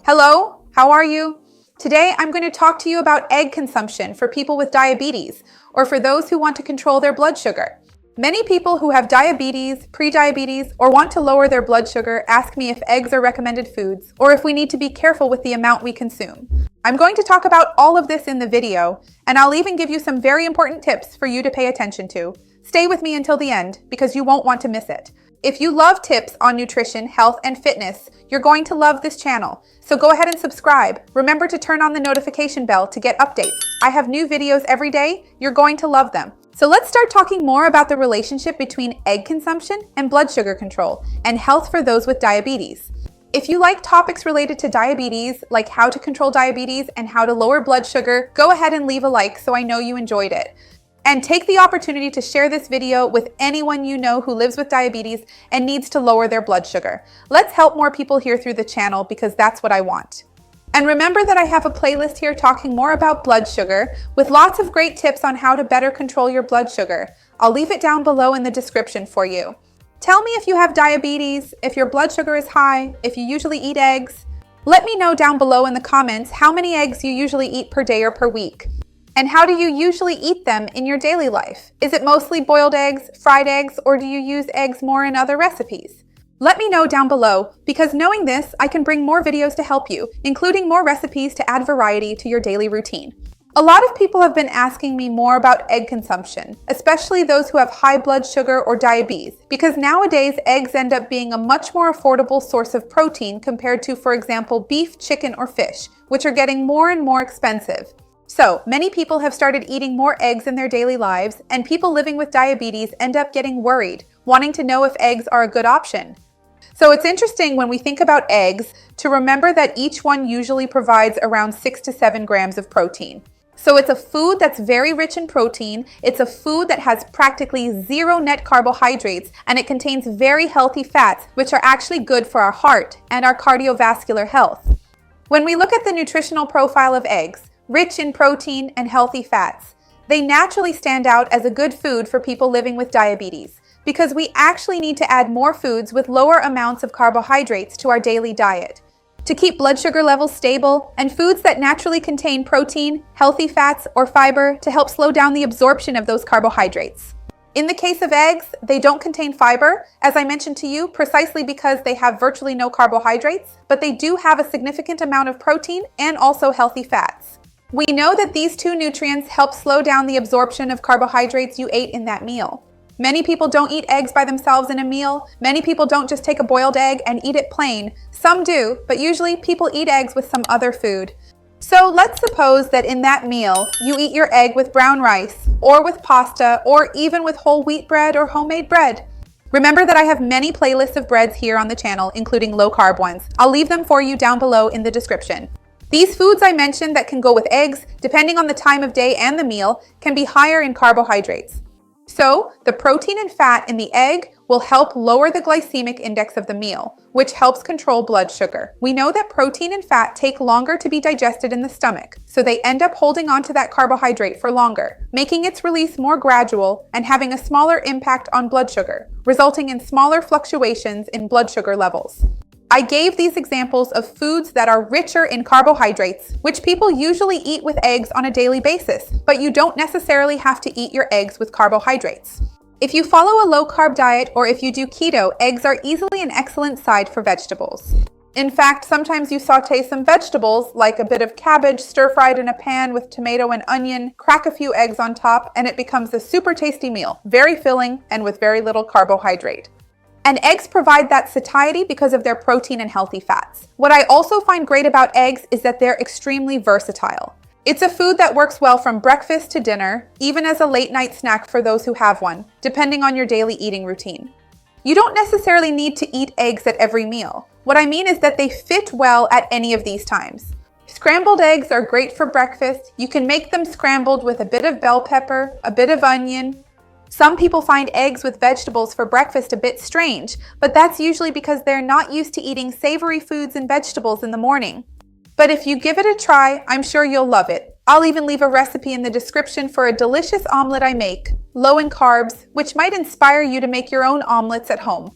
Hello, how are you? Today I'm going to talk to you about egg consumption for people with diabetes or for those who want to control their blood sugar. Many people who have diabetes, prediabetes, or want to lower their blood sugar ask me if eggs are recommended foods or if we need to be careful with the amount we consume. I'm going to talk about all of this in the video, and I'll even give you some very important tips for you to pay attention to. Stay with me until the end because you won't want to miss it. If you love tips on nutrition, health, and fitness, you're going to love this channel. So go ahead and subscribe. Remember to turn on the notification bell to get updates. I have new videos every day. You're going to love them. So let's start talking more about the relationship between egg consumption and blood sugar control and health for those with diabetes. If you like topics related to diabetes, like how to control diabetes and how to lower blood sugar, go ahead and leave a like so I know you enjoyed it. And take the opportunity to share this video with anyone you know who lives with diabetes and needs to lower their blood sugar. Let's help more people here through the channel because that's what I want. And remember that I have a playlist here talking more about blood sugar with lots of great tips on how to better control your blood sugar. I'll leave it down below in the description for you. Tell me if you have diabetes, if your blood sugar is high, if you usually eat eggs. Let me know down below in the comments how many eggs you usually eat per day or per week. And how do you usually eat them in your daily life? Is it mostly boiled eggs, fried eggs, or do you use eggs more in other recipes? Let me know down below, because knowing this, I can bring more videos to help you, including more recipes to add variety to your daily routine. A lot of people have been asking me more about egg consumption, especially those who have high blood sugar or diabetes, because nowadays eggs end up being a much more affordable source of protein compared to, for example, beef, chicken, or fish, which are getting more and more expensive. So, many people have started eating more eggs in their daily lives, and people living with diabetes end up getting worried, wanting to know if eggs are a good option. So it's interesting when we think about eggs to remember that each one usually provides around 6 to 7 grams of protein. So it's a food that's very rich in protein, it's a food that has practically zero net carbohydrates, and it contains very healthy fats, which are actually good for our heart and our cardiovascular health. When we look at the nutritional profile of eggs, rich in protein and healthy fats, they naturally stand out as a good food for people living with diabetes because we actually need to add more foods with lower amounts of carbohydrates to our daily diet to keep blood sugar levels stable, and foods that naturally contain protein, healthy fats, or fiber to help slow down the absorption of those carbohydrates. In the case of eggs, they don't contain fiber, as I mentioned to you, precisely because they have virtually no carbohydrates, but they do have a significant amount of protein and also healthy fats. We know that these two nutrients help slow down the absorption of carbohydrates you ate in that meal. Many people don't eat eggs by themselves in a meal. Many people don't just take a boiled egg and eat it plain. Some do, but usually people eat eggs with some other food. So let's suppose that in that meal, you eat your egg with brown rice, or with pasta, or even with whole wheat bread or homemade bread. Remember that I have many playlists of breads here on the channel, including low-carb ones. I'll leave them for you down below in the description. These foods I mentioned that can go with eggs, depending on the time of day and the meal, can be higher in carbohydrates. So, the protein and fat in the egg will help lower the glycemic index of the meal, which helps control blood sugar. We know that protein and fat take longer to be digested in the stomach, so they end up holding onto that carbohydrate for longer, making its release more gradual and having a smaller impact on blood sugar, resulting in smaller fluctuations in blood sugar levels. I gave these examples of foods that are richer in carbohydrates, which people usually eat with eggs on a daily basis, but you don't necessarily have to eat your eggs with carbohydrates. If you follow a low-carb diet or if you do keto, eggs are easily an excellent side for vegetables. In fact, sometimes you saute some vegetables, like a bit of cabbage stir-fried in a pan with tomato and onion, crack a few eggs on top, and it becomes a super tasty meal, very filling and with very little carbohydrate. And eggs provide that satiety because of their protein and healthy fats. What I also find great about eggs is that they're extremely versatile. It's a food that works well from breakfast to dinner, even as a late night snack for those who have one, depending on your daily eating routine. You don't necessarily need to eat eggs at every meal. What I mean is that they fit well at any of these times. Scrambled eggs are great for breakfast. You can make them scrambled with a bit of bell pepper, a bit of onion. Some people find eggs with vegetables for breakfast a bit strange, but that's usually because they're not used to eating savory foods and vegetables in the morning. But if you give it a try, I'm sure you'll love it. I'll even leave a recipe in the description for a delicious omelet I make, low in carbs, which might inspire you to make your own omelets at home.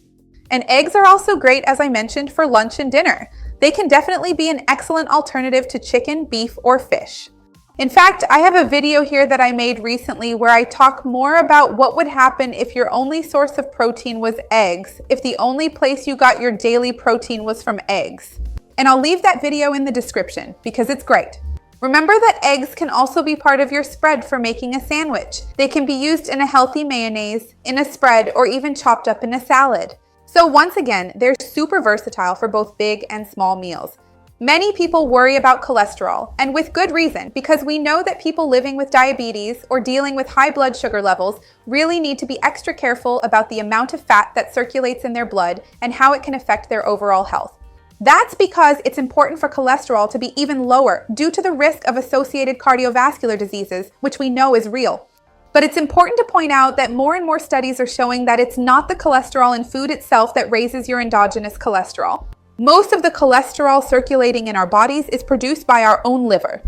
And eggs are also great, as I mentioned, for lunch and dinner. They can definitely be an excellent alternative to chicken, beef, or fish. In fact, I have a video here that I made recently where I talk more about what would happen if your only source of protein was eggs, if the only place you got your daily protein was from eggs. And I'll leave that video in the description because it's great. Remember that eggs can also be part of your spread for making a sandwich. They can be used in a healthy mayonnaise, in a spread, or even chopped up in a salad. So once again, they're super versatile for both big and small meals. Many people worry about cholesterol, and with good reason, because we know that people living with diabetes or dealing with high blood sugar levels really need to be extra careful about the amount of fat that circulates in their blood and how it can affect their overall health. That's because it's important for cholesterol to be even lower due to the risk of associated cardiovascular diseases, which we know is real. But it's important to point out that more and more studies are showing that it's not the cholesterol in food itself that raises your endogenous cholesterol. Most of the cholesterol circulating in our bodies is produced by our own liver,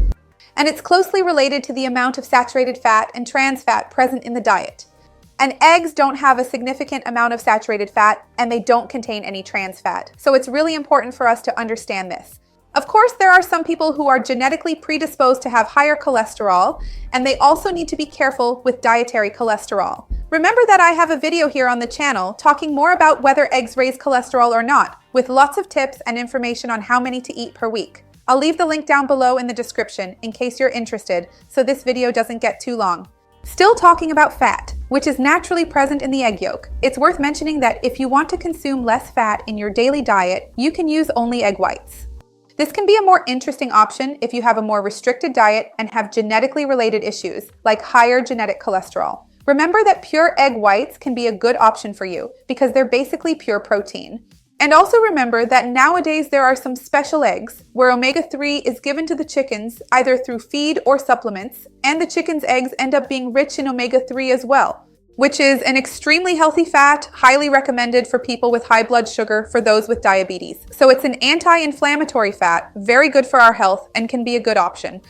and it's closely related to the amount of saturated fat and trans fat present in the diet. And eggs don't have a significant amount of saturated fat, and they don't contain any trans fat. So it's really important for us to understand this. Of course, there are some people who are genetically predisposed to have higher cholesterol, and they also need to be careful with dietary cholesterol. Remember that I have a video here on the channel talking more about whether eggs raise cholesterol or not, with lots of tips and information on how many to eat per week. I'll leave the link down below in the description in case you're interested, so this video doesn't get too long. Still talking about fat, which is naturally present in the egg yolk, it's worth mentioning that if you want to consume less fat in your daily diet, you can use only egg whites. This can be a more interesting option if you have a more restricted diet and have genetically related issues, like higher genetic cholesterol. Remember that pure egg whites can be a good option for you because they're basically pure protein. And also remember that nowadays there are some special eggs where omega-3 is given to the chickens either through feed or supplements, and the chicken's eggs end up being rich in omega-3 as well, which is an extremely healthy fat, highly recommended for people with high blood sugar for those with diabetes. So it's an anti-inflammatory fat, very good for our health, and can be a good option.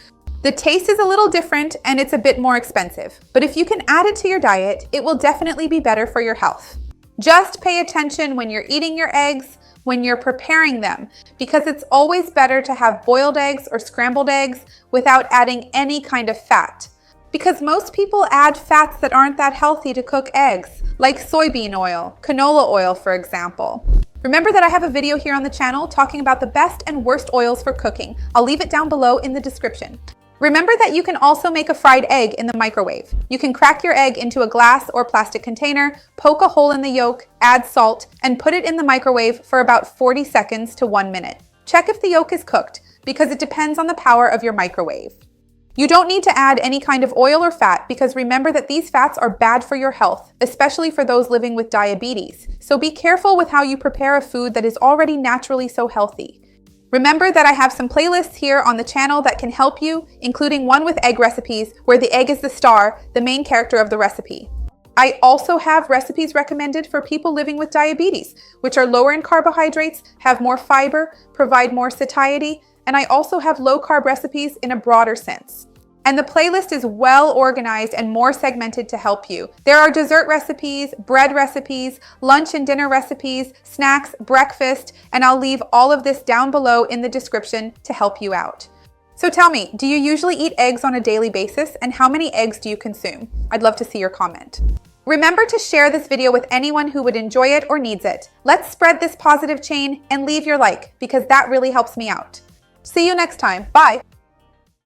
The taste is a little different and it's a bit more expensive, but if you can add it to your diet, it will definitely be better for your health. Just pay attention when you're eating your eggs, when you're preparing them, because it's always better to have boiled eggs or scrambled eggs without adding any kind of fat. Because most people add fats that aren't that healthy to cook eggs, like soybean oil, canola oil, for example. Remember that I have a video here on the channel talking about the best and worst oils for cooking. I'll leave it down below in the description. Remember that you can also make a fried egg in the microwave. You can crack your egg into a glass or plastic container, poke a hole in the yolk, add salt, and put it in the microwave for about 40 seconds to 1 minute. Check if the yolk is cooked, because it depends on the power of your microwave. You don't need to add any kind of oil or fat because remember that these fats are bad for your health, especially for those living with diabetes. So be careful with how you prepare a food that is already naturally so healthy. Remember that I have some playlists here on the channel that can help you, including one with egg recipes where the egg is the star, the main character of the recipe. I also have recipes recommended for people living with diabetes, which are lower in carbohydrates, have more fiber, provide more satiety, and I also have low-carb recipes in a broader sense. And the playlist is well organized and more segmented to help you. There are dessert recipes, bread recipes, lunch and dinner recipes, snacks, breakfast, and I'll leave all of this down below in the description to help you out. So tell me, do you usually eat eggs on a daily basis, and how many eggs do you consume? I'd love to see your comment. Remember to share this video with anyone who would enjoy it or needs it. Let's spread this positive chain and leave your like because that really helps me out. See you next time. Bye.